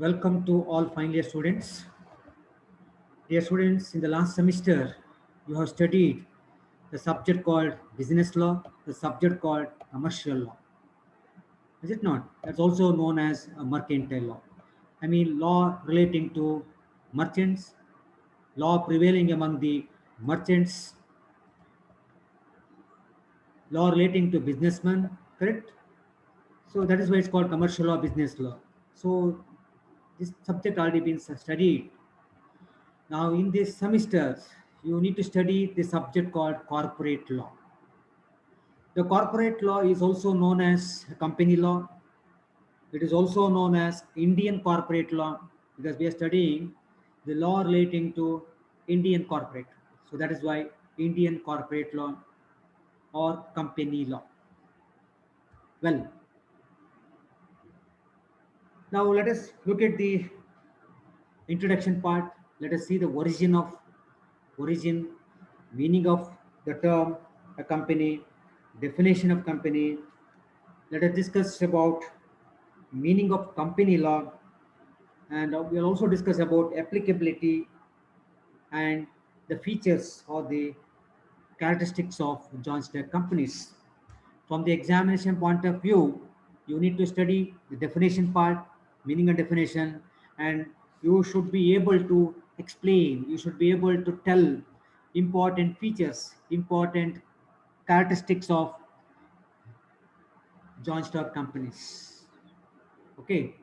Welcome to all final year students. Dear students, in the last semester, you have studied the subject called business law, the subject called commercial law. Is it not? That's also known as a mercantile law. I mean, law relating to merchants, law prevailing among the merchants, law relating to businessmen, correct? So that is why it's called commercial law, business law. So this subject already been studied. Now, in this semester, you need to study the subject called corporate law. The corporate law is also known as company law. It is also known as Indian corporate law because we are studying the law relating to Indian corporate. So that is why Indian corporate law or company law. Well, now let us look at the introduction part. Let us see the origin, meaning of the term a company, definition of company. Let us discuss about meaning of company law, and we'll also discuss about applicability and the features or the characteristics of joint stock companies. From the examination point of view, you need to study the definition part, meaning and definition, and you should be able to explain, you should be able to tell important features, important characteristics of joint stock companies. Okay,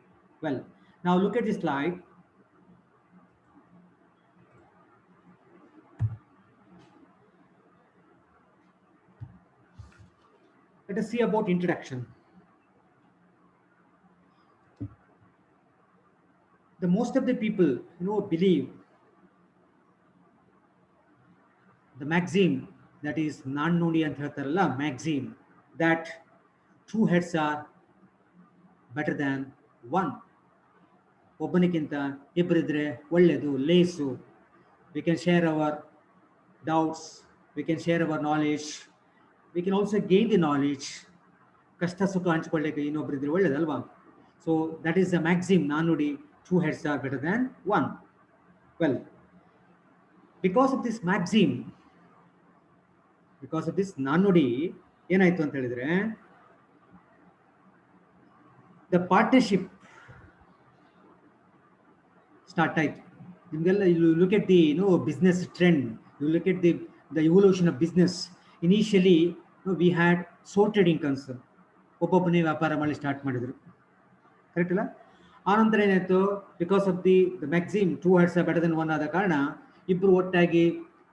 well, now look at this slide. Let us see about introduction. The most of the people, believe the maxim that is non-nudi ಅಂತ ಹೇಳ್ತಾರಲ್ಲ maxim that two heads are better than one. ಒಬ್ಬನಿಗಿಂತ ಇಬ್ಬರಿದ್ರೆ ಒಳ್ಳೆಯದು ಲೇಸು. We can share our doubts, we can share our knowledge, we can also gain the knowledge. ಕಷ್ಟ ಸುಖ ಹಂಚಿಕೊಳ್ಳಿಕ್ಕೆ ಇನ್ನೊಬ್ಬರಿದ್ರೆ ಒಳ್ಳೆಯದಲ್ವಾ? So that is the maxim ನಾನುಡಿ, two heads are better than one. Well, because of this maxim, because of this ನಾನುಡಿ ಏನಾಯ್ತು ಅಂತ ಹೇಳಿದ್ರೆ the partnership start ಆಯ್ತು. ನಿಮಗೆಲ್ಲ you look at the business trend, you look at the evolution of business. Initially we had sole trading concern, ಒಬ್ಬೊಬ್ಬನೇ ವ್ಯಾಪಾರ ಮಾಡಿ start ಮಾಡಿದ್ರು, correct ಅಲ್ಲ? ಆನಂತರ ಏನಾಯ್ತು, because of the maxim two heads are better than one ಆದ ಕಾರಣ ಇಬ್ಬರು ಒಟ್ಟಾಗಿ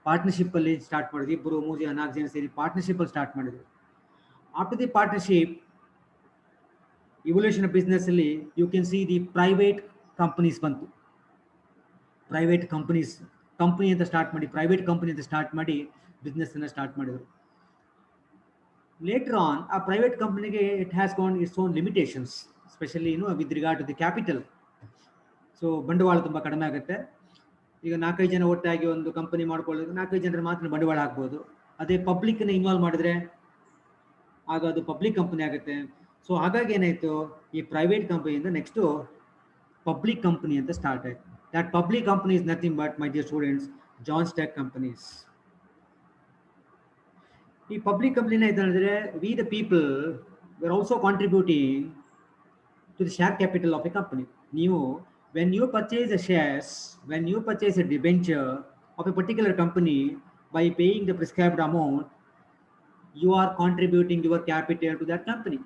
ಪಾರ್ಟ್ನರ್ಶಿಪ್ ಅಲ್ಲಿ ಸ್ಟಾರ್ಟ್ ಮಾಡಿದ್ರು. ಇಬ್ಬರು 3 ಜನ 4 ಜನ ಸೇರಿ ಪಾರ್ಟ್ನರ್ಶಿಪ್ ಅಲ್ಲಿ ಸ್ಟಾರ್ಟ್ ಮಾಡಿದ್ರು. After the partnership evolution of business ಅಲ್ಲಿ you can see the private companies ಬಂತು. ಪ್ರೈವೇಟ್ ಕಂಪನಿ ಅಂತ ಸ್ಟಾರ್ಟ್ ಮಾಡಿ, ಪ್ರೈವೇಟ್ ಕಂಪನಿ ಅಂತ ಸ್ಟಾರ್ಟ್ ಮಾಡಿ ಬಿಸ್ನೆಸ್ ಅನ್ನ ಸ್ಟಾರ್ಟ್ ಮಾಡಿದ್ರು. ಲೇಟರ್ ಆನ್ ಆ ಪ್ರೈವೇಟ್ ಕಂಪನಿಗೆ it has gone its own limitations, especially with regard to the capital. So ಬಂಡವಾಳ ತುಂಬ ಕಡಿಮೆ ಆಗುತ್ತೆ. ಈಗ 4-5 ಜನ ಒಟ್ಟಾಗಿ ಒಂದು ಕಂಪನಿ ಮಾಡ್ಕೊಳ್ಳೋದು, 4-5 ಜನರ ಮಾತ್ರ ಬಂಡವಾಳ ಹಾಕ್ಬೋದು. ಅದೇ ಪಬ್ಲಿಕ್ನ ಇನ್ವಾಲ್ವ್ ಮಾಡಿದ್ರೆ ಆಗ ಅದು ಪಬ್ಲಿಕ್ ಕಂಪನಿ ಆಗುತ್ತೆ. ಸೊ ಹಾಗಾಗಿ ಏನಾಯ್ತು, ಈ ಪ್ರೈವೇಟ್ ಕಂಪನಿಯಿಂದ ನೆಕ್ಸ್ಟು ಪಬ್ಲಿಕ್ ಕಂಪನಿ ಅಂತ ಸ್ಟಾರ್ಟ್ ಆಯ್ತು. That public company is nothing but, my dear students, joint stock companies. ಈ ಪಬ್ಲಿಕ್ ಕಂಪನಿ ಏನಾಯ್ತು we the people we are also contributing to the share capital of a company. ನೀವು when you purchase a shares, when you purchase a debenture of a particular company by paying the prescribed amount, you are contributing your capital to that company.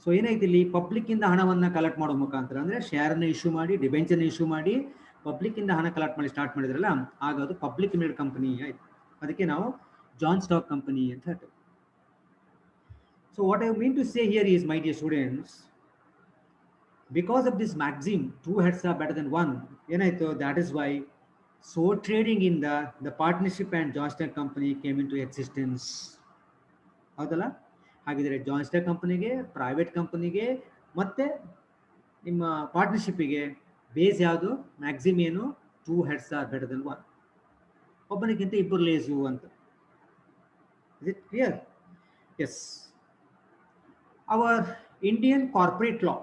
So ಏನಾಯ್ತು, ಇಲ್ಲಿ public ಇಂದ ಹಣವನ್ನ collect ಮಾಡೋ ಮುಖಾಂತರ ಅಂದ್ರೆ ಶೇರ್ನ issue ಮಾಡಿ, ಡಿಬೆಂಚರ್ನ issue ಮಾಡಿ public ಇಂದ ಹಣ ಕಲೆಕ್ಟ್ ಮಾಡಿ ಸ್ಟಾರ್ಟ್ ಮಾಡಿದ್ರಲ್ಲ, ಆಗ ಅದು ಪಬ್ಲಿಕ್ ಲಿಮಿಟೆಡ್ ಕಂಪನಿ ಆಯ್ತು. ಅದಕ್ಕೆ ನಾವು ಜಾಯಿಂಟ್ ಸ್ಟಾಕ್ ಕಂಪನಿ ಅಂತ ಹೇಳ್ತೇವೆ. So what I mean to say here is, my dear students, because of this maxim two heads are better than one, ಏನಾಯ್ತು, that is why sole trading in the partnership and joint stock company came into existence. ಹೌದಲ್ಲ? ಹಾಗಿದ್ರೆ joint stock ಕಂಪನಿಗೆ, private ಕಂಪನಿಗೆ ಮತ್ತೆ ನಿಮ್ಮ ಪಾರ್ಟ್ನರ್ಶಿಪ್ಪಿಗೆ base ಯಾವುದು? Maxim ಏನು? Two heads are better than one. ಒಬ್ಬನಿಗಿಂತ ಇಬ್ಬರು ಲೇಸು ಅಂತ. Is it clear? Yes. Our Indian corporate law,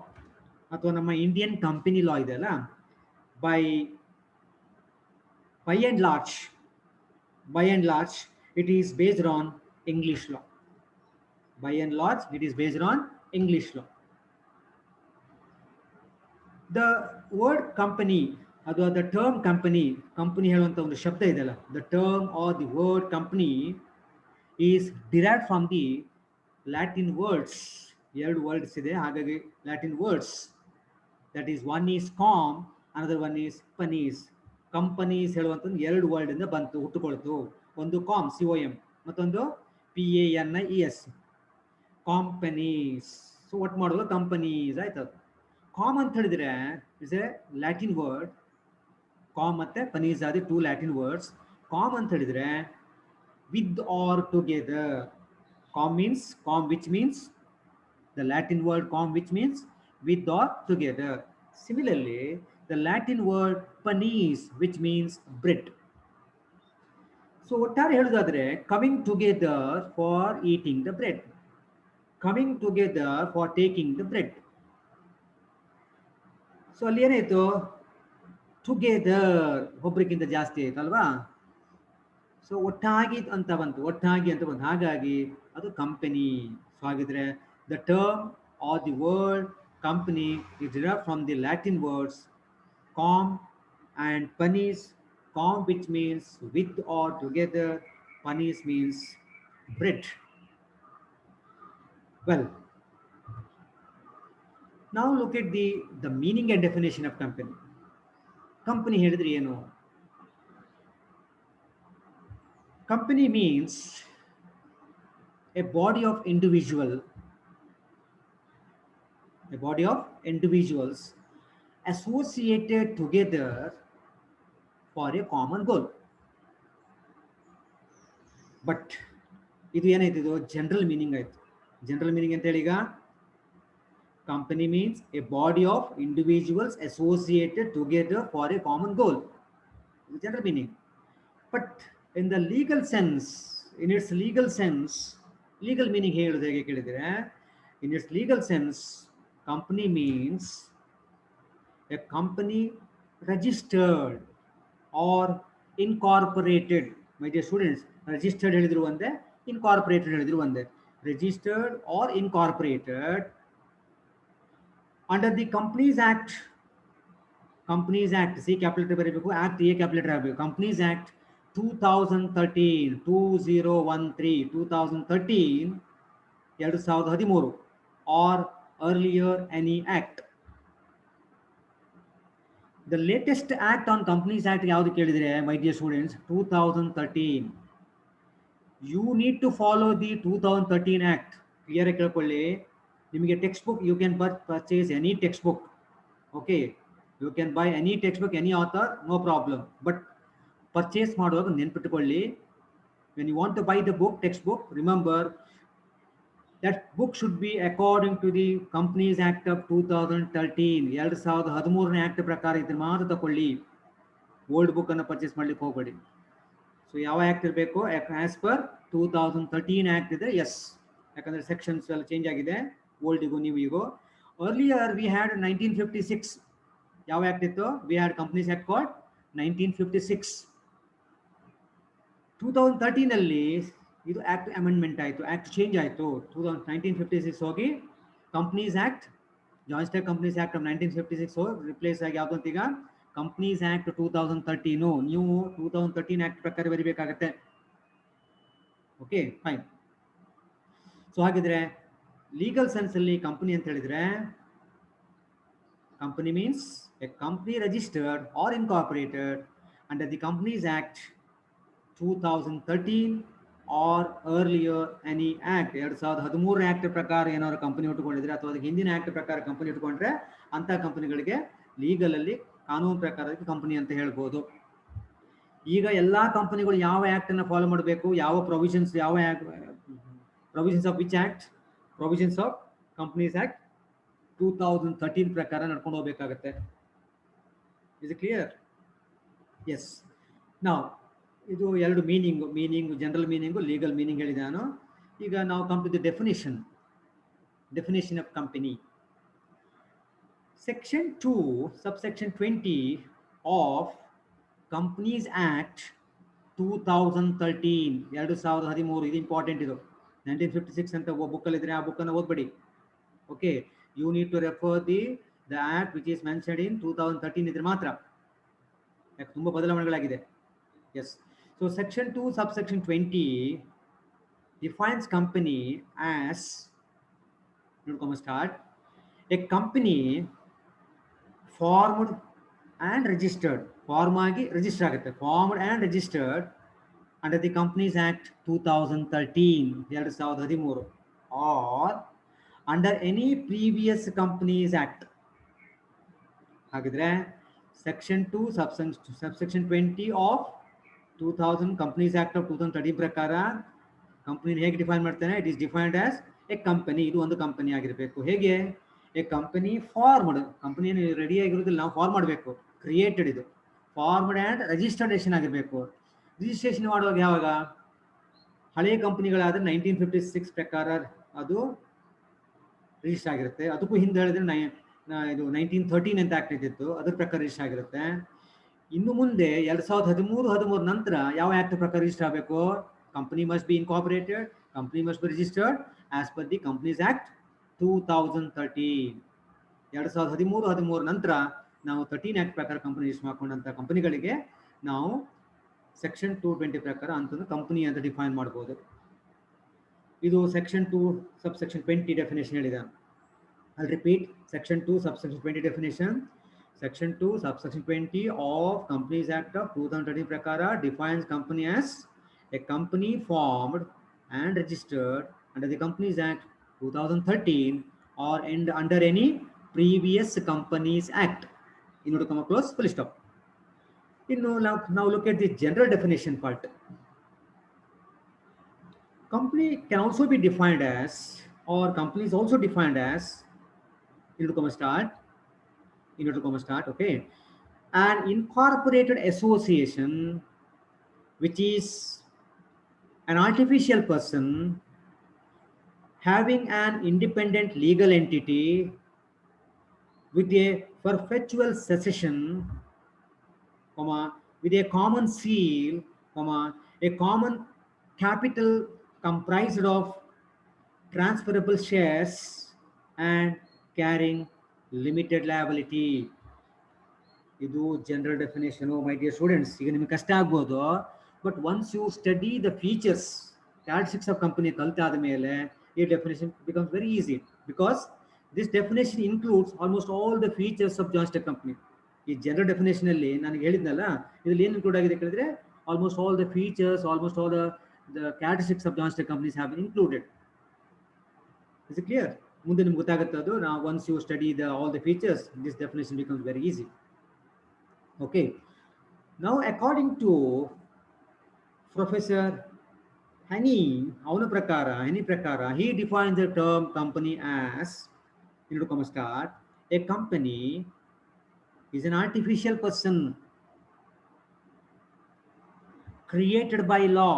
ಅಥವಾ ನಮ್ಮ ಇಂಡಿಯನ್ ಕಂಪನಿ ಲಾ ಇದೆಯಲ್ಲ, by and large, it is based on English law. By and large, it is based on English law. The word company ಅಥವಾ the term company ಹೇಳುವಂತ ಒಂದು ಶಬ್ದ ಇದೆಯಲ್ಲ, the term or the word company is derived from the Latin words. ಎರಡು words ಇದೆ, ಹಾಗಾಗಿ Latin words, that is one is com, another one is panis. Companies ಹೇಳುವಂತ ಎರಡು ವರ್ಡ್ ಇಂದ ಬಂತು, ಹುಟ್ಟುಕೊಳ್ತು. ಒಂದು ಕಾಮ್, COM, ಮತ್ತೊಂದು PANIES, ಕಾಂಪನೀಸ್. ಸೊ ಒಟ್ಟು ಮಾಡೋದು ಕಂಪನೀಸ್ ಆಯ್ತು. ಕಾಮ್ ಅಂತ ಹೇಳಿದ್ರೆ is A Latin word. Com ಮತ್ತೆ ಪನೀಸ್ ಆದ ಟೂ ಲ್ಯಾಟಿನ್ ವರ್ಡ್ಸ್. ಕಾಮ್ ಅಂತ ಹೇಳಿದ್ರೆ with or together. Com which means the Latin word com which means with or together. Similarly, the Latin word panis which means bread. So ಒಟ್ಟಾರೆ ಹೇಳುವುದಾದ್ರೆ coming together for eating the bread, coming together for taking the bread. So ಅಲ್ಲಿ ಏನಾಯ್ತು, together ಒಬ್ರಿಗಿಂತ ಜಾಸ್ತಿ ಆಯ್ತಲ್ವಾ. So ಒಟ್ಟಾಗಿ ಅಂತ ಬಂತು, ಹಾಗಾಗಿ ಅದು ಕಂಪನಿ. ಸೊ ಹಾಗಿದ್ರೆ the term R the word company is derived from the Latin words com and panis. Com which means with or together, panis means bread. Well, now look at the meaning and definition of company. Company ಹೇಳಿದ್ರೆ ಏನು? Company means a body of individuals associated together for a common goal. But ಇದು ಏನಾಯ್ತು, general meaning ಆಯ್ತು. General meaning ಅಂತ ಹೇಳಿ, ಈಗ company means a body of individuals associated together for a common goal. ಇದು general meaning. But in the legal sense, in its legal sense, legal meaning ಹೇಳುವುದು ಹೇಗೆ ಕೇಳಿದ್ರೆ, in its legal sense, company means a company registered or incorporated. My dear students, registered ಹೇಳಿದ್ರು ಒಂದೇ, incorporated ಹೇಳಿದ್ರು ಒಂದೇ. Registered or incorporated under the Companies Act. Companies Act, C capital letter ಬರೀಬೇಕು, Act A capital letter ಆಗಬೇಕು. Companies Act 2013, 2013 or earlier any act. The latest act on Companies Act ಯಾವುದು ಕೇಳಿದ್ರೆ, my dear students, 2013. You need to follow the 2013 act. Clear ಆಗಿ ಕೇಳ್ಕೊಳ್ಳಿ. ನಿಮಗೆ text book, you can purchase any text book. Okay, you can buy any text book, any author, no problem. But purchase ಮಾಡುವಾಗ ನೆನ್ಪಿಟ್ಟುಕೊಳ್ಳಿ, when you want to buy the book, textbook, remember that book should be according to the Companies Act of 2013. 2013 act ಪ್ರಕಾರ ಇದ್ರೆ ಮಾತ್ರ ತಗೊಳ್ಳಿ. Old book ಅನ್ನು purchase ಮಾಡ್ಲಿಕ್ಕೆ ಹೋಗಬೇಡಿ. So ಯಾವ ಆಕ್ಟ್ ಇರಬೇಕು, ಆಸ್ ಪರ್ 2013 ಆಕ್ಟ್ ಇದೆ. ಎಸ್, ಯಾಕಂದ್ರೆ ಸೆಕ್ಷನ್ಸ್ ಎಲ್ಲ ಚೇಂಜ್ ಆಗಿದೆ, ಓಲ್ಡಿಗೂ ನೀವು ಈಗೋ. Earlier we had 1956. ಯಾವ ಆಕ್ಟ್ ಇತ್ತು? We had companies act called 1956. 2013 ಅಲ್ಲಿ ಇದು ಆಕ್ಟ್ ಅಮೆಂಡ್ಮೆಂಟ್ ಆಯಿತು, ಆಕ್ಟ್ ಚೇಂಜ್ ಆಯಿತು. 1956 ಹೋಗಿ companies act, joint stock companies act of 1956 ಹೋಗಿ ರಿಪ್ಲೇಸ್ ಆಗಿ ಯಾವುದು ಅಂತ ಈಗ ಕಂಪನೀಸ್ ಆಕ್ಟ್ 2013. ನೀವು 2013 ಆಕ್ಟ್ ಪ್ರಕಾರ ಬರೀಬೇಕಾಗತ್ತೆ. Okay, fine. ಸೊ ಹಾಗಿದ್ರೆ ಲೀಗಲ್ ಸೆನ್ಸ್ ಅಲ್ಲಿ ಕಂಪನಿ ಅಂತ ಹೇಳಿದ್ರೆ, company means a company registered or incorporated under the companies act 2013 or earlier any act. 2013 act ಪ್ರಕಾರ ಏನಾದ್ರು ಕಂಪನಿ ಇಟ್ಕೊಂಡಿದ್ರೆ ಅಥವಾ ಅದಕ್ಕೆ ಹಿಂದಿನ ಆಕ್ಟ್ ಪ್ರಕಾರ ಕಂಪನಿ ಇಟ್ಕೊಂಡ್ರೆ ಅಂತ ಕಂಪನಿಗಳಿಗೆ ಲೀಗಲ್ ಅಲ್ಲಿ ಕಾನೂನು ಪ್ರಕಾರ ಕಂಪನಿ ಅಂತ ಹೇಳ್ಬೋದು. ಈಗ ಎಲ್ಲಾ ಕಂಪನಿಗಳು ಯಾವ ಆಕ್ಟ್ ಅನ್ನು ಫಾಲೋ ಮಾಡಬೇಕು, ಯಾವ ಪ್ರೊವಿಷನ್ಸ್, ಯಾವ provisions of which act? Provisions of companies act 2013 ಪ್ರಕಾರ ನಡ್ಕೊಂಡು ಹೋಗ್ಬೇಕಾಗತ್ತೆ. Is clear? ಎಸ್. ನಾವು ಇದು ಎರಡು meaning general meaning, legal meaning ಹೇಳಿದೆ ನಾನು. ಈಗ ನಾವು come to the definition of company. Section 2, subsection 20 of Companies Act 2013, 2013, ಇದು ಇಂಪಾರ್ಟೆಂಟ್. ಇದು 1956 ಅಂತ ಬುಕ್ಕಲ್ಲಿ ಇದ್ರೆ ಆ ಬುಕ್ಕನ್ನು ಓದ್ಬೇಡಿ. Okay, you need to refer the act which is mentioned in 2013 ಇದ್ರೆ ಮಾತ್ರ, ಯಾಕೆ ತುಂಬ ಬದಲಾವಣೆಗಳಾಗಿದೆ. Yes, so section 2 subsection 20 defines company as, start, a company formed and registered, form ಆಗಿ ರಿಜಿಸ್ಟರ್ ಆಗುತ್ತೆ, formed and registered under the Companies Act 2013, 2013, or under any previous Companies Act. ಹಾಗಿದ್ರೆ section 2 subsection 20 of 2000 Companies Act of 2013 ಪ್ರಕಾರ company ಹೇಗೆ define ಮಾಡ್ತಾನೆ? It is defined as A company. ಇದು ಒಂದು company ಆಗಿರಬೇಕು. ಹೇಗೆ? ಎ ಕಂಪನಿ ಫಾರ್ಮ್ಡ್, ಕಂಪನಿಯನ್ನು ready ಆಗಿರೋದಿಲ್ಲ, ನಾವು ಫಾರ್ಮ್ ಮಾಡಬೇಕು. ಕ್ರಿಯೇಟೆಡ್, ಇದು ಫಾರ್ಮ್ಡ್ ಆ್ಯಂಡ್ ರಿಜಿಸ್ಟರ್ಡೇಷನ್ ಆಗಿರಬೇಕು. ರಿಜಿಸ್ಟ್ರೇಷನ್ ಮಾಡುವಾಗ ಯಾವಾಗ? ಹಳೆಯ ಕಂಪನಿಗಳಾದರೆ 1956 ಪ್ರಕಾರ ಅದು ರಿಜಿಸ್ಟರ್ ಆಗಿರುತ್ತೆ. ಅದಕ್ಕೂ ಹಿಂದೆ ಹೇಳಿದ್ರೆ ಇದು 1913 ಅಂತ ಆಕ್ಟ್ ಇದ್ದಿತ್ತು, ಅದ್ರ ಪ್ರಕಾರ ರಿಜಿಸ್ಟರ್ ಆಗಿರುತ್ತೆ. ಇನ್ನು ಮುಂದೆ 2013 ನಂತರ ಯಾವ ಆಕ್ಟ್ ಪ್ರಕಾರ ರಿಜಿಸ್ಟರ್ ಆಗಬೇಕು? Company must be incorporated, company must be registered as per the companies act 2013. 2013 ನಂತರ ನಾವು 13 ಆಕ್ಟ್ ಪ್ರಕಾರ ಕಂಪನಿ ರಿಜಿಸ್ಟರ್ ಮಾಡ್ಕೊಂಡಂಥ ಕಂಪನಿಗಳಿಗೆ ನಾವು ಸೆಕ್ಷನ್ 220 ಪ್ರಕಾರ ಅಂತ ಕಂಪನಿ ಅಂತ ಡಿಫೈನ್ ಮಾಡ್ಬೋದು. ಇದು ಸೆಕ್ಷನ್ 2 subsection 20 ಡೆಫಿನೇಷನ್ ಹೇಳಿದೆ. I'll repeat section 2 subsection 20 definition. Section 2 subsection 20 of Companies Act of 2013 prakara defines company as a company formed and registered under the Companies Act 2013 or under any previous Companies Act. In order to come close, full stop. Now look at the general definition part. Company can also be defined as, or company is also defined as, in order to start, okay, an incorporated association which is an artificial person having an independent legal entity with a perpetual succession, with a common seal, a common capital comprised of transferable shares and carrying limited liability. ಇದು general definition. My dear students, ಈಗ ನಿಮಗೆ ಕಷ್ಟ ಆಗ್ಬೋದು, but once you study the features, characteristics of company ಕಲಿತಾದ ಮೇಲೆ ಈ definition becomes very easy, because this definition includes almost all the features of joint stock company. ಈ general definition ಅಲ್ಲಿ ನನಗೆ ಹೇಳಿದ್ನಲ್ಲ, ಇದರಲ್ಲಿ ಏನು ಇನ್ಕ್ಲೂಡ್ ಆಗಿದೆ ಕೇಳಿದ್ರೆ almost all the features, almost all the characteristics of joint stock companies have been included. Is it clear? ಮುಂದೆ ನಿಮ್ಗೆ ಗೊತ್ತಾಗುತ್ತೆ ಅದು. ನಾವು once you study all the features, this definition becomes very easy. Okay, now according to Professor Haney, he defines the term company as, in order to start, a company is an artificial person created by law.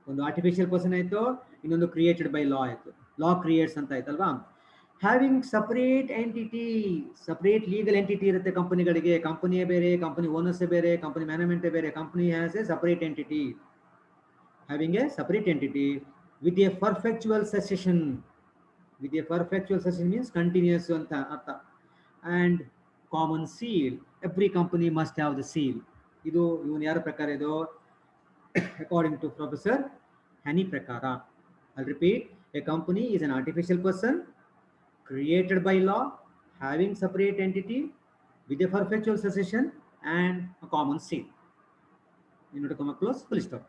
ಒಂದು artificial person ಆಯಿತು, ಇನ್ನೊಂದು created by ಲಾ ಆಯಿತು. ಲಾ creates ಅಂತ ಆಯ್ತಲ್ವಾ. Having separate entity, separate legal entity ಇರುತ್ತೆ ಕಂಪನಿಗಳಿಗೆ. ಕಂಪನಿಯೇ ಬೇರೆ, company ಓನರ್ಸೇ ಬೇರೆ, ಕಂಪನಿ ಮ್ಯಾನೇಜ್ಮೆಂಟೇ ಬೇರೆ. Company has a separate entity, having a separate entity with a perpetual succession. With a perpetual succession means continues ಅಂತ ಅರ್ಥ. And common seal, every company must have the seal. ಇದು ಇವನು ಯಾರ ಪ್ರಕಾರ? ಇದು according to Professor Haney prakara. I'll repeat, a company is an artificial person created by law, having separate entity with a perpetual succession and a common seal. In order to come close, full stop.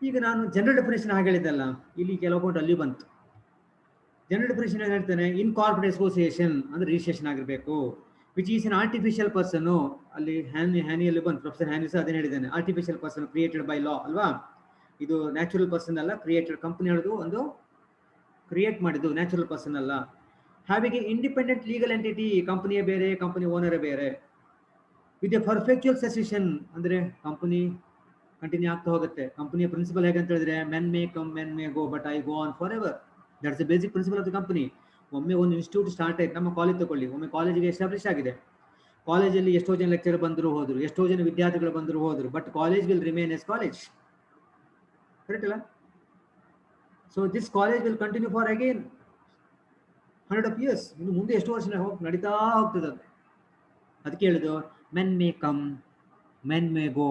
ಈಗ ನಾನು general definition ಹಾಗೆ ಹೇಳಿದ್ದಲ್ಲ, ಇಲ್ಲಿ ಕೆಲವು point ಅಲ್ಲಿ ಬಂತು. General definition ಏನು ಹೇಳ್ತಾನೆ? ಇನ್ಕಾರ್ಪೊರೇಟ್ ಅಸೋಸಿಯೇಷನ್ ಅಂದ್ರೆ ರಿಜಿಸ್ಟ್ರೇಷನ್ ಆಗಿರಬೇಕು. Which is an artificial person. ಅಲ್ಲಿ ಹ್ಯಾನಿಯಲ್ಲಿ ಬಂತು, ಪ್ರೊಫೆಸರ್ ಹ್ಯಾನಿ ಸಹ ಅದೇನು ಹೇಳಿದ್ದಾನೆ, artificial person created by law ಅಲ್ವಾ. ಇದು ನ್ಯಾಚುರಲ್ ಪರ್ಸನ್ ಅಲ್ಲ, ಕ್ರಿಯೇಟೆಡ್. ಕಂಪನಿ ಹೇಳೋದು ಒಂದು ಕ್ರಿಯೇಟ್ ಮಾಡಿದ್ದು, ನ್ಯಾಚುರಲ್ ಪರ್ಸನ್ ಅಲ್ಲ. Having a independent legal entity, ಕಂಪನಿಯೇ ಬೇರೆ, ಕಂಪನಿ ಓನರೇ ಬೇರೆ. ವಿತ್ ಎ ಪರ್ಫೆಕ್ಚುವಲ್ ಸೆಸೆಷನ್ ಅಂದರೆ ಕಂಪನಿ ಕಂಟಿನ್ಯೂ ಆಗ್ತಾ ಹೋಗುತ್ತೆ. ಕಂಪನಿಯ ಪ್ರಿನ್ಸಿಪಲ್ ಹೇಗೆ ಅಂತ ಹೇಳಿದ್ರೆ, men may come men May go but I go on for ever. That's the basic principle of the company. ಒಮ್ಮೆ ಒಂದು ಇನ್ಸ್ಟಿಟ್ಯೂಟ್ ಸ್ಟಾರ್ಟ್ ಆಯ್ತು, ನಮ್ಮ ಕಾಲೇಜ್ ತಗೊಳ್ಳಿ, ಒಮ್ಮೆ ಕಾಲೇಜಿಗೆ ಎಸ್ಟಾಬ್ಲಿಷ್ ಆಗಿದೆ, ಕಾಲೇಜಲ್ಲಿ ಎಷ್ಟೋ ಜನ ಲೆಕ್ಚರ್ ಬಂದರು ಹೋದ್ರು, ಎಷ್ಟೋ ಜನ ವಿದ್ಯಾರ್ಥಿಗಳು ಬಂದರು ಹೋದ್ರು, but college will remain as college, correct ಅಲ್ಲ? So this college will continue for again 100 of years, ಇನ್ನು ಮುಂದೆ ಎಷ್ಟು ವರ್ಷ ನಡೀತಾ ಹೋಗ್ತದೆ. ಅದಕ್ಕೆ ಹೇಳಿದ್ರು men may come men May go,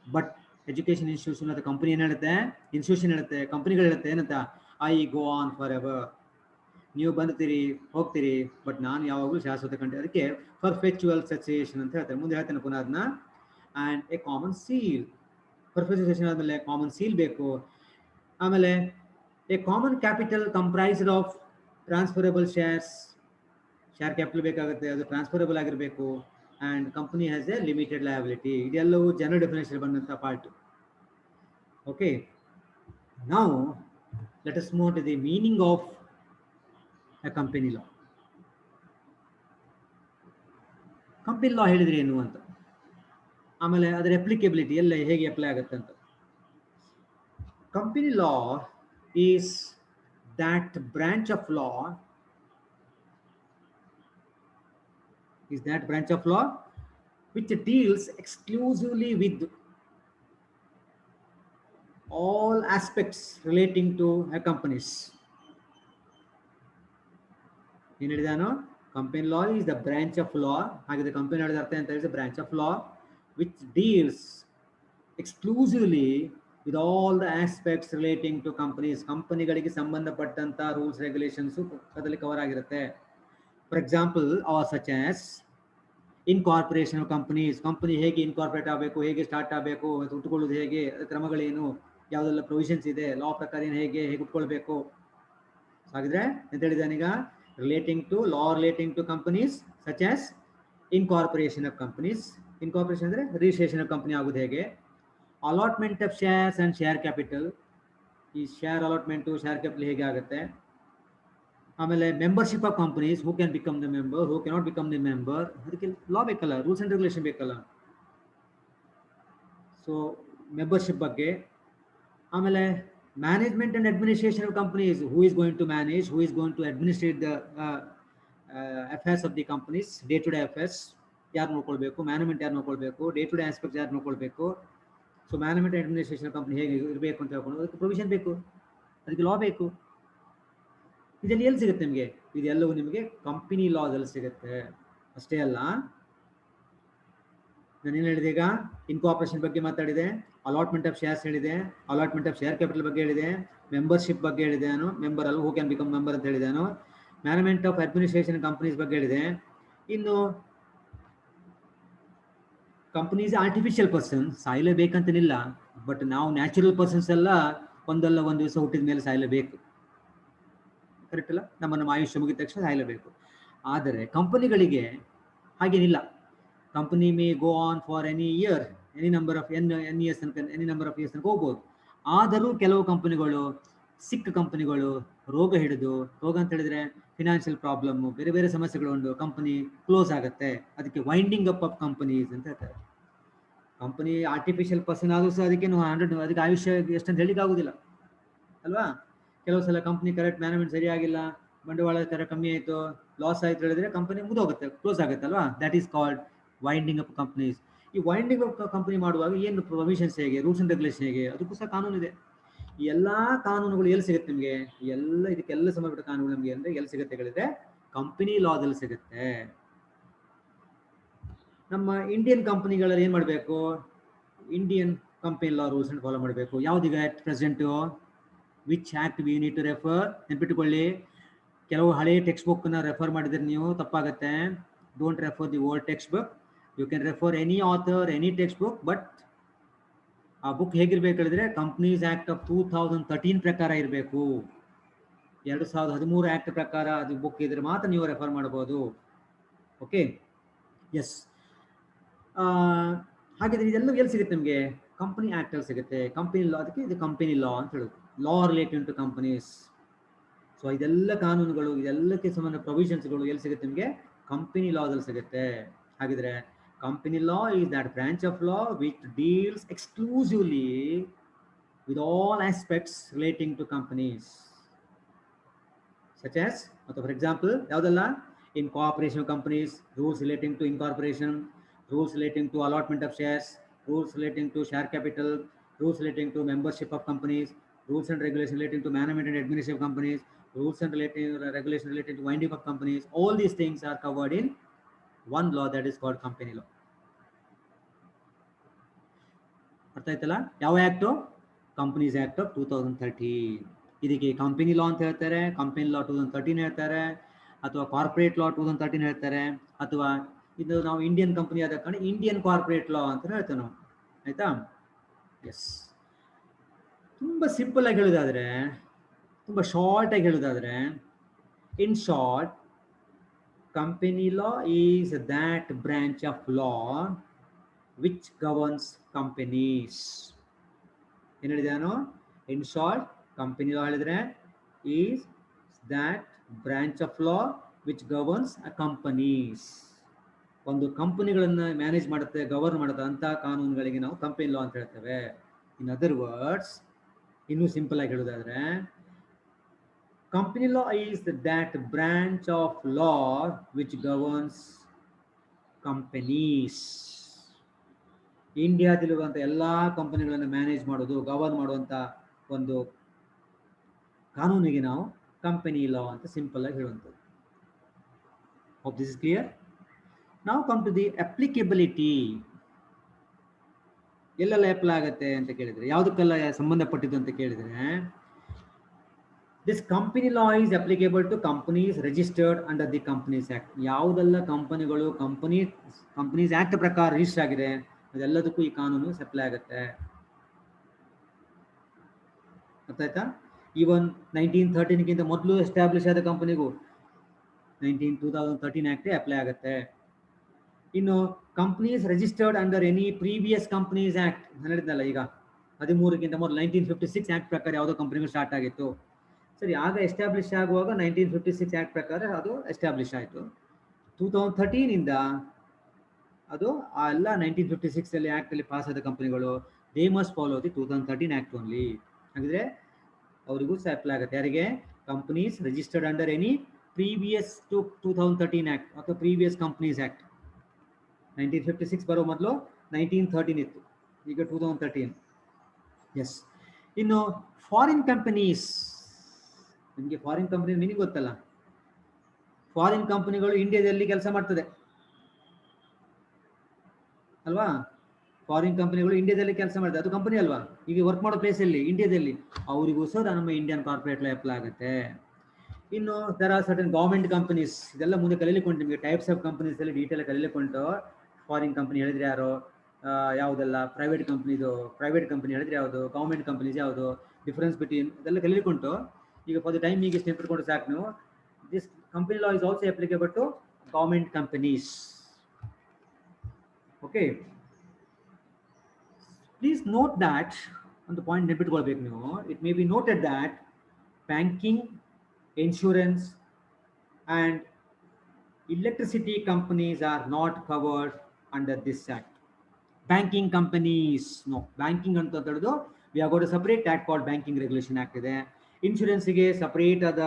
but education institution ಅಥವಾ ಕಂಪನಿ ಏನು ಹೇಳುತ್ತೆ, ಇನ್ಸ್ಟಿಟ್ಯೂಷನ್ ಹೇಳುತ್ತೆ, ಕಂಪನಿಗಳು ಹೇಳುತ್ತೆ ಏನಂತ, I go on for ever. ನೀವು ಬಂದುತ್ತೀರಿ ಹೋಗ್ತೀರಿ, ಬಟ್ ನಾನು ಯಾವಾಗಲೂ ಶಾಶ್ವತ ಕಂಡೆ. ಅದಕ್ಕೆ ಪರ್ಫೆಕ್ಚುವಲ್ ಸಸಿಯೇಷನ್ ಅಂತ ಹೇಳ್ತಾರೆ. ಮುಂದೆ ಹೇಳ್ತಾನೆ ಪುನಃ ಅದನ್ನ. And a common seal, perpetuation ಆದಮೇಲೆ ಕಾಮನ್ ಸೀಲ್ ಬೇಕು. ಆಮೇಲೆ a common capital comprised of transferable shares, share capital ಬೇಕಾಗುತ್ತೆ, ಅದು ಟ್ರಾನ್ಸ್ಫರಬಲ್ ಆಗಿರಬೇಕು. And company has a limited liability. ಇದೆಲ್ಲವೂ ಜನರಲ್ ಡೆಫಿನೇಷನ್ ಬಂದಂಥ ಪಾರ್ಟ್. ಓಕೆ, ನಾವು let us move to the meaning of a company law. Company law ಹೇಳಿದ್ರೆ ಏನು ಅಂತ, ಆಮೇಲೆ ಅದರ ಅಪ್ಲಿಕೇಬಿಲಿಟಿ ಎಲ್ಲ ಹೇಗೆ ಅಪ್ಲೈ ಆಗುತ್ತೆ ಅಂತ. Company law is that branch of law which deals exclusively with all aspects relating to a companies. ಏನು ಹೇಳಿದಾನು, company law is the branch of law. ಹಾಗಿದ್ರೆ ಕಂಪನಿ ಹೇಳಿದ ಅರ್ಥ ಅಂತ ಹೇಳಿದ್ರೆ branch of law which deals exclusively with all the aspects relating to companies. ಕಂಪನಿಗಳಿಗೆ ಸಂಬಂಧಪಟ್ಟಂತ rules regulations ಅದರಲ್ಲಿ ಕವರ್ ಆಗಿರುತ್ತೆ. For example are such as incorporation of companies, company ಹೇಗೆ ಇನ್ಕಾರ್ಪೊರೇಟ್ ಆಗಬೇಕು, ಹೇಗೆ ಸ್ಟಾರ್ಟ್ ಆಗಬೇಕು, ಉಟ್ಕೊಳ್ಳೋದು ಹೇಗೆ, ಕ್ರಮಗಳೇನು, ಯಾವುದೆಲ್ಲ ಪ್ರೊವಿಷನ್ಸ್ ಇದೆ, ಲಾ ಪ್ರಕಾರ ಹೇಗೆ ಉಟ್ಕೊಳ್ಬೇಕು. ಹಾಗಿದ್ರೆ ಎಂತ ಹೇಳಿದಾನೀಗ, relating to law relating to companies such as incorporation of companies. Incorporation ಅಂದರೆ ರಿಜಿಸ್ಟ್ರೇಷನ್ ಆಫ್ ಕಂಪನಿ ಆಗೋದು ಹೇಗೆ, allotment of shares and share capital, ಈ ಶೇರ್ ಅಲಾಟ್ಮೆಂಟು ಶೇರ್ ಕ್ಯಾಪಿಟಲ್ ಹೇಗೆ ಆಗುತ್ತೆ. ಆಮೇಲೆ membership of companies, who can become the member, who cannot become the member, ಅದಕ್ಕೆ law ಬೇಕಲ್ಲ, rules and regulation ಬೇಕಲ್ಲ. ಸೊ ಮೆಂಬರ್ಶಿಪ್ ಬಗ್ಗೆ. ಆಮೇಲೆ management and administration of companies, who is going to manage, who is going to administrate the affairs of the companies, day to day affairs ಯಾರು ನೋಡ್ಕೊಳ್ಬೇಕು, management ಯಾರು ನೋಡ್ಕೊಳ್ಬೇಕು, day to day aspect ಯಾರು ನೋಡ್ಕೊಳ್ಬೇಕು. So management administration company ಹೇಗೆ ಇರಬೇಕು ಅಂತ ಹೇಳ್ಕೊಂಡು ಅದಕ್ಕೆ ಪ್ರೊವಿಷನ್ ಬೇಕು, ಅದಕ್ಕೆ ಲಾ ಬೇಕು. ಇದೆಲ್ಲ ಎಲ್ಲಿ ಸಿಗುತ್ತೆ ನಿಮಗೆ, ಇದೆಲ್ಲವೂ ನಿಮಗೆ ಕಂಪನಿ ಲಾದಲ್ಲಿ ಸಿಗುತ್ತೆ. ಅಷ್ಟೇ ಅಲ್ಲ, ನಾನೇನು ಹೇಳಿದೆ ಈಗ, ಇನ್ಕಾರ್ಪೊರೇಷನ್ ಬಗ್ಗೆ ಮಾತಾಡಿದೆ, ಅಲಾಟ್ಮೆಂಟ್ ಆಫ್ ಶೇರ್ಸ್ ಹೇಳಿದೆ, ಅಲಾಟ್ಮೆಂಟ್ ಆಫ್ ಶೇರ್ ಕ್ಯಾಪಿಟಲ್ ಬಗ್ಗೆ ಹೇಳಿದೆ, ಮೆಂಬರ್ಶಿಪ್ ಬಗ್ಗೆ ಹೇಳಿದೆ, ನಾನು ಮೆಂಬರ್ ಅಲ್ಲ, ಹೂ ಕ್ಯಾನ್ ಬಿಕಮ್ ಮೆಂಬರ್ ಅಂತ ಹೇಳಿದೆ ನಾನು, ಮ್ಯಾನೇಜ್ಮೆಂಟ್ ಆಫ್ ಅಡ್ಮಿನಿಸ್ಟ್ರೇಷನ್ ಕಂಪನೀಸ್ ಬಗ್ಗೆ ಹೇಳಿದೆ. ಇನ್ನು ಕಂಪನೀಸ್ ಆರ್ಟಿಫಿಷಿಯಲ್ ಪರ್ಸನ್, ಸಾಯಲೇಬೇಕಂತನಿಲ್ಲ, ಬಟ್ ನಾವು ನ್ಯಾಚುರಲ್ ಪರ್ಸನ್ಸ್ ಎಲ್ಲ ಒಂದಲ್ಲ ಒಂದು ದಿವಸ ಹುಟ್ಟಿದ ಮೇಲೆ ಸಾಯಲೇಬೇಕು, ಕರೆಕ್ಟ್ ಅಲ್ಲ? ನಮ್ಮ ಆಯುಷ್ಯ ಮುಗಿದ ತಕ್ಷಣ ಸಾಯಲೇಬೇಕು. ಆದರೆ ಕಂಪನಿಗಳಿಗೆ ಹಾಗೇನಿಲ್ಲ. Company May go on for any year, any number of years ತನಕ, ಎನಿ ನಂಬರ್ ಆಫ್ ಇಯರ್ಸ್ ತನಕ ಹೋಗ್ಬೋದು. ಆದರೂ ಕೆಲವು ಕಂಪನಿಗಳು, ಸಿಕ್ಕ ಕಂಪನಿಗಳು, ರೋಗ ಹಿಡಿದು, ರೋಗ ಅಂತ ಹೇಳಿದ್ರೆ ಫಿನಾನ್ಷಿಯಲ್ ಪ್ರಾಬ್ಲಮ್, ಬೇರೆ ಬೇರೆ ಸಮಸ್ಯೆಗಳು ಉಂಟು, ಕಂಪನಿ ಕ್ಲೋಸ್ ಆಗುತ್ತೆ. ಅದಕ್ಕೆ ವೈಂಡಿಂಗ್ ಅಪ್ ಆಫ್ ಕಂಪನೀಸ್ ಅಂತ ಹೇಳ್ತಾರೆ. ಕಂಪನಿ ಆರ್ಟಿಫಿಷಿಯಲ್ ಪರ್ಸನ್ ಆದರೂ ಸಹ ಅದಕ್ಕೆ 100, ಅದಕ್ಕೆ ಆಯುಷ್ಯ ಎಷ್ಟಂತ ಹೇಳಿಕ್ಕೆ ಆಗುದಿಲ್ಲ ಅಲ್ವಾ. ಕೆಲವು ಸಲ ಕಂಪನಿ ಕರೆಕ್ಟ್ ಮ್ಯಾನೇಜ್ಮೆಂಟ್ ಸರಿಯಾಗಿಲ್ಲ, ಬಂಡವಾಳ ಥರ ಕಮ್ಮಿ ಆಯಿತು, ಲಾಸ್ ಆಯ್ತು ಹೇಳಿದ್ರೆ ಕಂಪನಿ ಮುಗಿದೋಗುತ್ತೆ, ಕ್ಲೋಸ್ ಆಗುತ್ತೆ ಅಲ್ವಾ. That is called winding up companies. ಈ ವೈಂಡಿಂಗ್ ಅಪ್ ಕಂಪನಿ ಮಾಡುವಾಗ ಏನು ಪ್ರೊವಿಷನ್ಸ್ ಹೇಗೆ, ರೂಲ್ಸ್ ಅಂಡ್ ರೆಗ್ಯುಲೇಷನ್ ಹೇಗೆ, ಅದಕ್ಕೂ ಸಹ ಕಾನೂನು ಇದೆ. ಈ ಎಲ್ಲ ಕಾನೂನುಗಳು ಎಲ್ಲಿ ಸಿಗುತ್ತೆ ನಿಮಗೆ, ಎಲ್ಲ ಇದಕ್ಕೆಲ್ಲ ಸಂಬಂಧಪಟ್ಟ ಕಾನೂನು ನಮಗೆ ಅಂದರೆ ಎಲ್ಲಿ ಸಿಗುತ್ತೆ ಹೇಳಿದ್ರೆ ಕಂಪನಿ ಲಾದಲ್ಲಿ ಸಿಗುತ್ತೆ. ನಮ್ಮ ಇಂಡಿಯನ್ ಕಂಪನಿಗಳಲ್ಲಿ ಏನು ಮಾಡಬೇಕು, Indian company law rules follow ಮಾಡಬೇಕು. ಯಾವುದೀಗ at present which act we need to refer, ನೆನ್ಪಿಟ್ಟುಕೊಳ್ಳಿ. ಕೆಲವು ಹಳೆಯ ಟೆಕ್ಸ್ಟ್ ಬುಕ್ನ ರೆಫರ್ ಮಾಡಿದ್ರೆ ನೀವು ತಪ್ಪಾಗುತ್ತೆ. Don't refer the old text book, you can refer any author, any text book, but ಆ ಬುಕ್ ಹೇಗಿರ್ಬೇಕು ಹೇಳಿದ್ರೆ ಕಂಪ್ನೀಸ್ ಆ್ಯಕ್ಟ್ ಆಫ್ 2013 ಪ್ರಕಾರ ಇರಬೇಕು. 2013 ಆ್ಯಕ್ಟ್ ಪ್ರಕಾರ ಅದು ಬುಕ್ ಇದ್ರೆ ಮಾತ್ರ ನೀವು ರೆಫರ್ ಮಾಡ್ಬೋದು. Okay, yes. ಹಾಗಿದ್ರೆ ಇದೆಲ್ಲ ಎಲ್ಲಿ ಸಿಗುತ್ತೆ ನಿಮಗೆ, ಕಂಪನಿ ಆ್ಯಕ್ಟ್ ಅಲ್ಲಿ ಸಿಗುತ್ತೆ. ಕಂಪನಿ ಲಾ, ಅದಕ್ಕೆ ಇದು ಕಂಪನಿ ಲಾ ಅಂತ ಹೇಳೋದು, ಲಾ ರಿಲೇಟೆಡ್ ಟು ಕಂಪನೀಸ್. ಸೊ ಇದೆಲ್ಲ ಕಾನೂನುಗಳು, ಇದೆಲ್ಲಕ್ಕೆ ಸಂಬಂಧ ಪ್ರೊವಿಷನ್ಸ್ಗಳು ಎಲ್ಲಿ ಸಿಗುತ್ತೆ ನಿಮಗೆ, ಕಂಪನಿ ಲಾದಲ್ಲಿ ಸಿಗುತ್ತೆ. ಹಾಗಿದ್ರೆ company law is that branch of law which deals exclusively with all aspects relating to companies. such as, for example, ಯಾವುದೆಲ್ಲ in cooperation companies, rules relating to incorporation, rules relating to allotment of shares, rules relating to share capital, rules relating to membership of companies, rules and regulations relating to management and administration of companies, rules and regulations relating to winding of companies. All these things are covered in one law, that is called company law. ಅರ್ಥ ಆಯ್ತಲ್ಲ? ಯಾವ act? Companies act of 2013. ಇದಕ್ಕೆ company ಲಾ ಅಂತ ಹೇಳ್ತಾರೆ, company ಲಾ 2013 ಹೇಳ್ತಾರೆ, ಅಥವಾ corporate ಲಾ 2013 ಹೇಳ್ತಾರೆ, ಅಥವಾ ಇದು ನಾವು ಇಂಡಿಯನ್ ಕಂಪನಿ ಆದ ಕಾರಣ ಇಂಡಿಯನ್ ಕಾರ್ಪೊರೇಟ್ ಲಾ ಅಂತ ಹೇಳ್ತೇವೆ ನಾವು. ಆಯ್ತಾ? ಎಸ್. ತುಂಬ ಸಿಂಪಲ್ ಆಗಿ ಹೇಳೋದಾದ್ರೆ, ತುಂಬ ಶಾರ್ಟ್ ಆಗಿ ಹೇಳೋದಾದ್ರೆ, in short, company law is that branch of law which governs companies. ಏನು ಹೇಳಿದೆ ನಾನು? ಇನ್ ಶಾರ್ಟ್, ಕಂಪನಿ ಲಾ ಹೇಳಿದ್ರೆ is that branch of law which governs a companies. ಒಂದು ಕಂಪನಿಗಳನ್ನು ಮ್ಯಾನೇಜ್ ಮಾಡುತ್ತೆ, ಗವರ್ನ್ ಮಾಡುತ್ತೆ ಅಂತ ಕಾನೂನುಗಳಿಗೆ ನಾವು ಕಂಪನಿ ಲಾ ಅಂತ ಹೇಳ್ತೇವೆ. ಇನ್ ಅದರ್ ವರ್ಡ್ಸ್, ಇನ್ನೂ ಸಿಂಪಲ್ ಆಗಿ ಹೇಳೋದಾದ್ರೆ, company law is that branch of law which governs companies. ಇಂಡಿಯಾದಲ್ಲಿರುವಂಥ ಎಲ್ಲ ಕಂಪನಿಗಳನ್ನು ಮ್ಯಾನೇಜ್ ಮಾಡೋದು, ಗವರ್ನ್ ಮಾಡುವಂಥ ಒಂದು ಕಾನೂನಿಗೆ ನಾವು ಕಂಪನಿ ಲಾ ಅಂತ ಸಿಂಪಲ್ ಆಗಿ ಹೇಳುವಂಥದ್ದು. Hope this is clear. ನಾವು ಕಮ್ ಟು ದಿ ಅಪ್ಲಿಕೇಬಿಲಿಟಿ. ಎಲ್ಲೆಲ್ಲ ಅಪ್ಲೈ ಆಗುತ್ತೆ ಅಂತ ಕೇಳಿದರೆ, ಯಾವುದಕ್ಕೆಲ್ಲ ಸಂಬಂಧಪಟ್ಟಿದ್ದು ಅಂತ ಕೇಳಿದರೆ, this company law is applicable to companies registered under the companies act. ಯಾವುದೆಲ್ಲ ಕಂಪನಿಗಳು ಕಂಪನೀಸ್ ಆಕ್ಟ್ ಪ್ರಕಾರ ರಿಜಿಸ್ಟರ್ ಆಗಿದೆ ಅದೆಲ್ಲದಕ್ಕೂ ಈ ಕಾನೂನು ಅಪ್ಲೈ ಆಗುತ್ತೆ. ಗೊತ್ತಾಯ್ತಾ? ಈವನ್ 1913ಗಿಂತ ಮೊದಲು ಎಸ್ಟಾಬ್ಲಿಷ್ ಆದ ಕಂಪನಿಗೂ 2013 ಆಕ್ಟೇ ಅಪ್ಲೈ ಆಗುತ್ತೆ. ಇನ್ನು companies registered under any previous companies act ಹೇಳಿದ್ನಲ್ಲ, ಈಗ 13ಗಿಂತ ಮೊದಲು 1956 ಆಕ್ಟ್ ಪ್ರಕಾರ ಯಾವುದೋ ಕಂಪನಿಗಳು ಸ್ಟಾರ್ಟ್ ಆಗಿತ್ತು. ಸರಿ, ಆಗ ಎಸ್ಟಾಬ್ಲಿಷ್ ಆಗುವಾಗ 1956 ಆಕ್ಟ್ ಪ್ರಕಾರ ಅದು ಎಸ್ಟಾಬ್ಲಿಷ್ ಆಯಿತು. 2013ಇಂದ ಅದು ಆ ಎಲ್ಲ 1956 ಆ್ಯಕ್ಟಲ್ಲಿ ಪಾಸ್ ಆದ ಕಂಪನಿಗಳು they must follow the 2013 act only. ಹಾಗಿದ್ರೆ ಅವರಿಗೂ ಸಹ ಅಪ್ಲೈ ಆಗುತ್ತೆ. ಯಾರಿಗೆ? Companies registered under any previous to 2013 act ಅಥವಾ ಪ್ರೀವಿಯಸ್ ಕಂಪನೀಸ್ ಆ್ಯಕ್ಟ್. 1956 ಬರೋ ಮೊದಲು 1913 ಇತ್ತು, ಈಗ 2013. ಎಸ್. ಇನ್ನು ಫಾರಿನ್ ಕಂಪನೀಸ್, ನಿಮಗೆ ಫಾರಿನ್ ಕಂಪನಿ ಮೀನಿಂಗ್ ಗೊತ್ತಲ್ಲ? ಫಾರಿನ್ ಕಂಪನಿಗಳು ಇಂಡಿಯಾದಲ್ಲಿ ಕೆಲಸ ಮಾಡ್ತದೆ ಅಲ್ವಾ? ಫಾರಿನ್ ಕಂಪನಿಗಳು ಇಂಡಿಯಾದಲ್ಲಿ ಕೆಲಸ ಮಾಡ್ತದೆ, ಅದು ಕಂಪನಿ ಅಲ್ವಾ? ಈಗ ವರ್ಕ್ ಮಾಡೋ ಪ್ಲೇಸಲ್ಲಿ ಇಂಡಿಯಾದಲ್ಲಿ, ಅವರಿಗೂ ಸಹ ನಮ್ಮ ಇಂಡಿಯನ್ ಕಾರ್ಪೊರೇಟ್ ಲಾ ಅಪ್ಲೈ ಆಗುತ್ತೆ. ಇನ್ನು there are certain government companies, ಇದೆಲ್ಲ ಮುಂದೆ ಕಲೀಲಿಕೊಂಡು ನಿಮಗೆ ಟೈಪ್ಸ್ ಆಫ್ ಕಂಪನೀಸ್ ಅಲ್ಲಿ ಡೀಟೇಲ್ ಕಲೀಲಿಕೊಂಡು, ಫಾರಿನ್ ಕಂಪನಿ ಹೇಳಿದ್ರೆ ಯಾರು, ಯಾವುದೆಲ್ಲ ಪ್ರೈವೇಟ್ ಕಂಪನಿ ಹೇಳಿದ್ರೆ ಯಾವುದು, ಗೌರ್ಮೆಂಟ್ ಕಂಪನೀಸ್ ಯಾವುದು, ಡಿಫರೆನ್ಸ್ ಬಿಟ್ವೀನ್ ಇದೆಲ್ಲ ಕಲೀಲಿಕೊಂಡು, ಈಗ ಫಾರ್ ದ ಟೈಮ್ ಈಗ ನೆನಪಿಟ್ಕೊಂಡು ಸಾಕು ನೀವು. This company law is also applicable to government companies. Okay, please note that, ಒಂದು ಪಾಯಿಂಟ್ ನೆನಪಿಟ್ಕೊಳ್ಬೇಕು ನೀವು. It may be noted that banking, insurance and electricity companies are not covered under this act. Banking companies, no. Banking anta taddu, we have got a separate act called Banking Regulation Act ide. Insurance ಗೆ separate ಆದ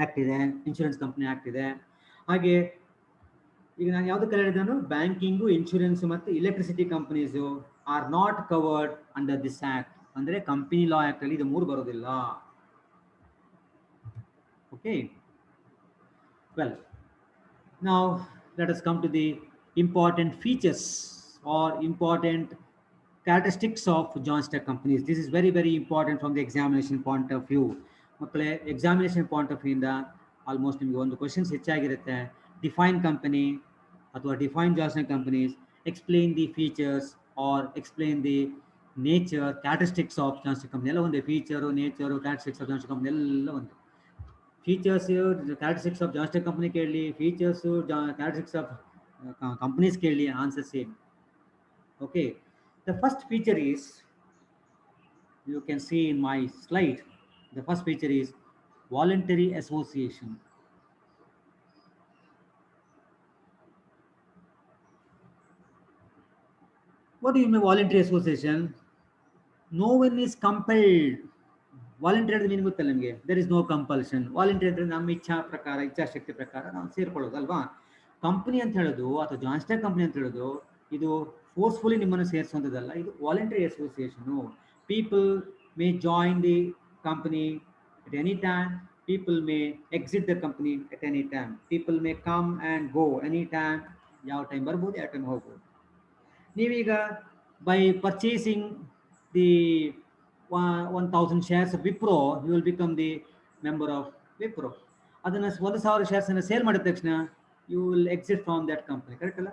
act ಇದೆ, insurance company act ಇದೆ. ಹಾಗೆ ಈಗ ನಾನು ಯಾವುದಕ್ಕೆ ಹೇಳಿದನು, banking, insurance ಮತ್ತು electricity companies are not covered under this act. ಅಂದರೆ ಕಂಪನಿ ಲಾ ಆಕ್ಟ್ ಅಲ್ಲಿ ಇದು ಮೂರು ಬರೋದಿಲ್ಲ. Okay, well, now let us come to the important features or important characteristics of joint stock companies. This is very, very important from the examination point of view. ಮಕ್ಕಳೇ, examination point of ವ್ಯೂಯಿಂದ almost ನಿಮಗೆ ಒಂದು questions ಹೆಚ್ಚಾಗಿರುತ್ತೆ. Define company ಅಥವಾ define joint stock companies, explain the features or explain the nature, characteristics of joint stock company. ಎಲ್ಲ ಒಂದೇ, feature, nature, characteristics of joint stock company ಎಲ್ಲ ಒಂದು. Features, characteristics of joint stock company ಕೇಳಲಿ, features, characteristics of companies ಕೇಳಲಿ, answer same. Okay, the first feature is, you can see in my slide, the first feature is voluntary association. What do you mean voluntary association? No one is compelled volunteer meaning ಗೊತ್ತಲ್ಲ ನಿಮಗೆ, there is no compulsion. Volunteer ಅಂದರೆ ನಮ್ಮ ಇಚ್ಛಾ ಪ್ರಕಾರ, ಇಚ್ಛಾಶಕ್ತಿ ಪ್ರಕಾರ ನಾವು ಸೇರ್ಕೊಳ್ಳೋದಲ್ವಾ. Company ಅಂತ ಹೇಳೋದು ಅಥವಾ ಜಾಯಿಂಟ್ ಸ್ಟಾಕ್ ಕಂಪ್ನಿ ಅಂತ ಹೇಳೋದು ಇದು ಫೋರ್ಸ್ಫುಲಿ ನಿಮ್ಮನ್ನು ಸೇರಿಸುವಂಥದ್ದಲ್ಲ, ಇದು voluntary association. People may join the company at any time, people may exit the company at any time, people may come and go any time, ಯಾವ ಟೈಮ್ ಬರ್ಬೋದು ಯಾವ ಟೈಮ್ ಹೋಗ್ಬೋದು. ನೀವೀಗ by purchasing the 1000 shares of Wipro, you will become the member of Wipro. ಅದನ್ನು 1000 ಶೇರ್ಸನ್ನು sale ಮಾಡಿದ ತಕ್ಷಣ you will exit from that company, correct ಅಲ್ಲ?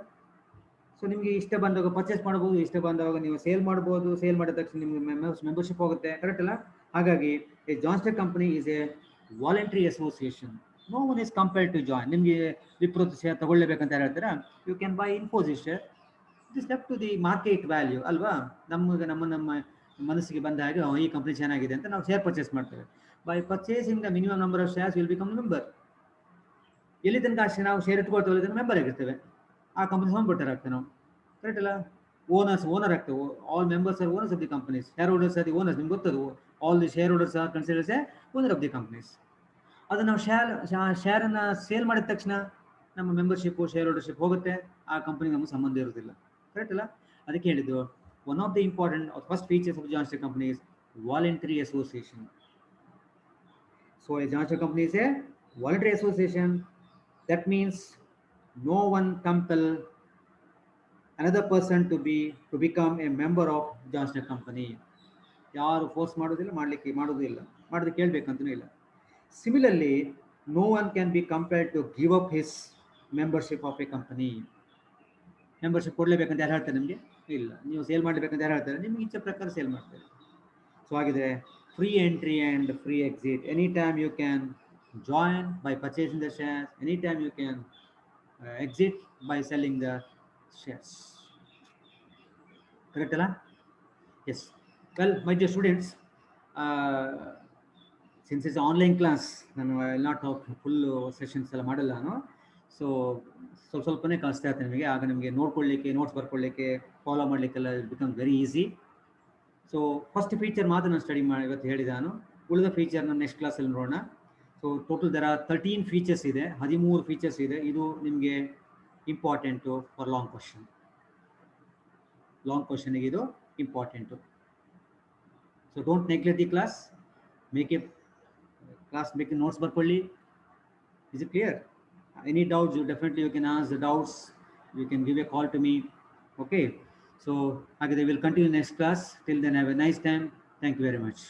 So ನಿಮಗೆ ಇಷ್ಟ ಬಂದಾಗ ಪರ್ಚೇಸ್ ಮಾಡ್ಬೋದು, ಇಷ್ಟ ಬಂದಾಗ ನೀವು ಸೇಲ್ ಮಾಡ್ಬೋದು, ಸೇಲ್ ಮಾಡಿದ ತಕ್ಷಣ ನಿಮಗೆ ಮೆಂಬರ್ಶಿಪ್ ಹೋಗುತ್ತೆ, ಕರೆಕ್ಟ್ ಅಲ್ಲ? ಹಾಗಾಗಿ a joint stock company is a voluntary association. No one is compared to join. ನಿಮಗೆ ವಿಪ್ರೋ ಶೇರ್ ತಗೊಳ್ಳೇಬೇಕಂತ ಹೇಳ್ತಾರೆ, you can buy Infosys share. It is left to the market value ಅಲ್ವಾ. ನಮ್ಮ ಮನಸ್ಸಿಗೆ ಬಂದ ಹಾಗೆ ಈ ಕಂಪನಿ ಚೆನ್ನಾಗಿದೆ ಅಂತ ನಾವು ಶೇರ್ ಪರ್ಚೇಸ್ ಮಾಡ್ತೇವೆ. By purchasing the minimum number of shares will become member. ಎಲ್ಲಿ ತನಕ ಅಷ್ಟೇ ನಾವು ಶೇರ್ ಇಟ್ಕೊಳ್ತೇವೆ ಅಲ್ಲಿ ಮೆಂಬರ್ ಆಗಿರ್ತೇವೆ, ಆ ಕಂಪನಿ ಹೋಗ್ಬಿಟ್ಟಾರೆ ಆಗ್ತೇವೆ ನಾವು, ಕರೆಕ್ಟ್ ಅಲ್ಲ? ಓನರ್ ಆಗ್ತೇವೆ. All members are owners of the companies. Shareholders are the owners. ನಿಮ್ಗೆ ಗೊತ್ತದು, all the shareholders are considers a owner of the companies. ಅದು ನಾವು ಶೇರನ್ನು ಸೇಲ್ ಮಾಡಿದ ತಕ್ಷಣ ನಮ್ಮ ಮೆಂಬರ್ಶಿಪ್ಪು, ಶೇರ್ ಹೋಲ್ಡರ್ಶಿಪ್ ಹೋಗುತ್ತೆ, ಆ ಕಂಪನಿಗೆ ನಮಗೆ ಸಂಬಂಧ ಇರೋದಿಲ್ಲ, ಕರೆಕ್ಟ್ ಅಲ್ಲ? ಅದಕ್ಕೆ ಹೇಳಿದ್ದು one of the important first features of joint stock company is voluntary association. So A joint stock company is A voluntary association. That means no one compel another person to become a member of joint stock company. ಯಾರು force ಮಾಡೋದಿಲ್ಲ, ಮಾಡೋದಿಲ್ಲ, ಮಾಡೋದು ಕೇಳಬೇಕಂತನೂ ಇಲ್ಲ. Similarly no one can be compelled to give up his membership of a company. Membership ಕೊಡಲೇಬೇಕಂತ ಯಾರು ಹೇಳ್ತಾರೆ ನಿಮಗೆ? ಇಲ್ಲ. ನೀವು ಸೇಲ್ ಮಾಡಬೇಕಂತ ಯಾರು ಹೇಳ್ತಾರೆ? ನಿಮ್ಗೆ ಇಚ್ಛೆ ಪ್ರಕಾರ ಸೇಲ್ ಮಾಡ್ತಾರೆ. ಸೊ ಹಾಗಿದ್ರೆ free entry and free exit. Any time you can join by purchasing the shares, any time you can exit by selling the shares, correct alla? Yes. Well, my dear students, since it's online class, ನಾನು not of full sessions ಎಲ್ಲ ಮಾಡಲ್ಲ ನಾನು. So ಸ್ವಲ್ಪನೇ ಕಲಿಸ್ತಾ ಇರ್ತೀನಿ ನಿಮಗೆ, ಆಗ ನಿಮಗೆ ನೋಡ್ಕೊಳ್ಳಿಕ್ಕೆ, ನೋಟ್ಸ್ ಬರ್ಕೊಳ್ಳಿಕ್ಕೆ, ಫಾಲೋ ಮಾಡಲಿಕ್ಕೆಲ್ಲ become very easy. So first feature ಮಾತ್ರ ನಾನು ಸ್ಟಡಿ ಮಾಡಿ ಇವತ್ತು ಹೇಳಿದೆ ನಾನು. ಉಳಿದ ಫೀಚರ್ನ ನೆಕ್ಸ್ಟ್ ಕ್ಲಾಸಲ್ಲಿ ನೋಡೋಣ. ಸೊ ಟೋಟಲ್ ದರ 13 ಫೀಚರ್ಸ್ ಇದೆ, 13 ಫೀಚರ್ಸ್ ಇದೆ. ಇದು ನಿಮಗೆ ಇಂಪಾರ್ಟೆಂಟು ಫಾರ್ ಲಾಂಗ್ ಕ್ವಶನ್ಗೆ ಇದು important. So don't neglect the class, make notes ಬರ್ಕೊಳ್ಳಿ. Is it clear? Any doubts definitely you can ask the doubts, you can give a call to me. Okay, so ಹಾಗಾದರೆ will continue next class. Till then have a nice time. Thank you very much.